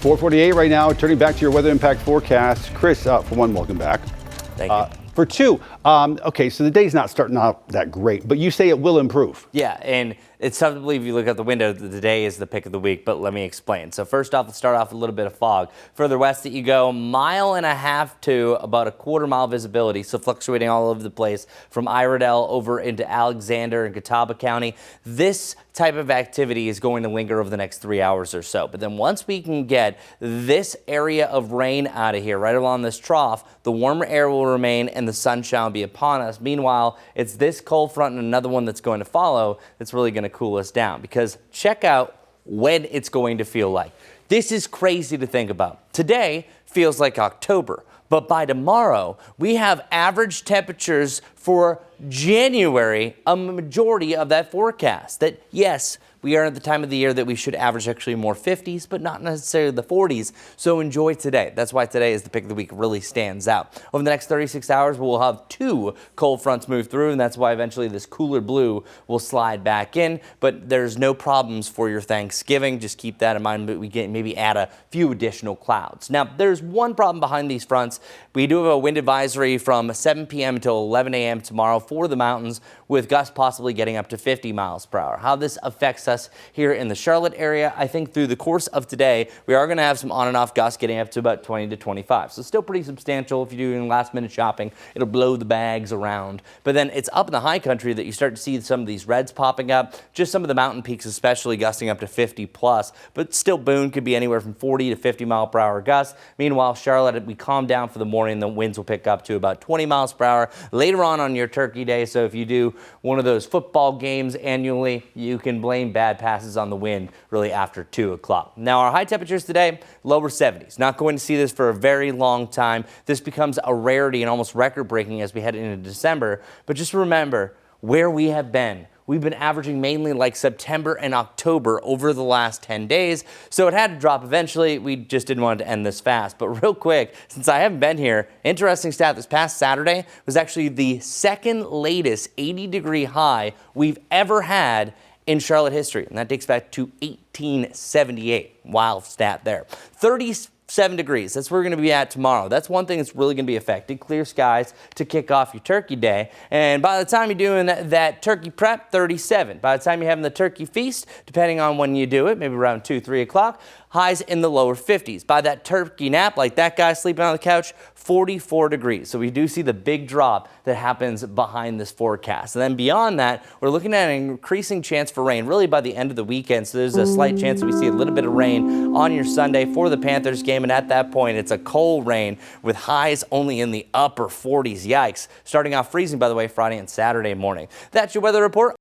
4:48 right now. Turning back to your weather impact forecast. Chris, for one, welcome back. Thank you. For two, okay, so the day's not starting out that great, but you say it will improve. Yeah, and it's tough to believe if you look out the window that the day is the pick of the week, but let me explain. So first off, let's start off with a little bit of fog. Further west that you go, 1.5 miles to about a 1/4 mile visibility, so fluctuating all over the place from Iredell over into Alexander and Catawba County. This type of activity is going to linger over the next 3 hours or so. But then once we can get this area of rain out of here, right along this trough, the warmer air will remain and the sunshine will be upon us. Meanwhile, it's this cold front and another one that's going to follow that's really going to cool us down, because check out when it's going to feel like. This is crazy to think about. Today feels like October, but by tomorrow we have average temperatures for January, a majority of that forecast. That yes, we are at the time of the year that we should average actually more 50s, but not necessarily the 40s. So enjoy today. That's why today is the pick of the week, really stands out. Over the next 36 hours, we'll have 2 cold fronts move through, and that's why eventually this cooler blue will slide back in. But there's no problems for your Thanksgiving. Just keep that in mind. But we can maybe add a few additional clouds. Now, there's one problem behind these fronts. We do have a wind advisory from 7 p.m. until 11 a.m. tomorrow for the mountains, with gusts possibly getting up to 50 miles per hour. How this affects us here in the Charlotte area, I think through the course of today, we are going to have some on and off gusts getting up to about 20 to 25. So still pretty substantial. If you're doing last minute shopping, it'll blow the bags around. But then it's up in the high country that you start to see some of these reds popping up. Just some of the mountain peaks especially gusting up to 50 plus. But still Boone could be anywhere from 40 to 50 mile per hour gusts. Meanwhile, Charlotte, we calm down for the morning. The winds will pick up to about 20 miles per hour later on your Turkey Day. So if you do one of those football games annually, you can blame bad passes on the wind really after 2 o'clock. Now our high temperatures today, lower 70s. Not going to see this for a very long time. This becomes a rarity and almost record breaking as we head into December. But just remember where we have been. We've been averaging mainly like September and October over the last 10 days, so it had to drop eventually. We just didn't want it to end this fast. But real quick, since I haven't been here, interesting stat, this past Saturday was actually the second latest 80-degree high we've ever had in Charlotte history, and that dates back to 1878. Wild stat there. 37 degrees. That's where we're going to be at tomorrow. That's one thing that's really going to be affected. Clear skies to kick off your Turkey Day. And by the time you're doing that turkey prep, 37. By the time you're having the turkey feast, depending on when you do it, maybe around 2, 3 o'clock, highs in the lower 50s. By that turkey nap, like that guy sleeping on the couch, 44 degrees. So we do see the big drop that happens behind this forecast. And then beyond that, we're looking at an increasing chance for rain really by the end of the weekend. So there's a slight chance that we see a little bit of rain on your Sunday for the Panthers game. And at that point, it's a cold rain with highs only in the upper 40s. Yikes. Starting off freezing, by the way, Friday and Saturday morning. That's your weather report.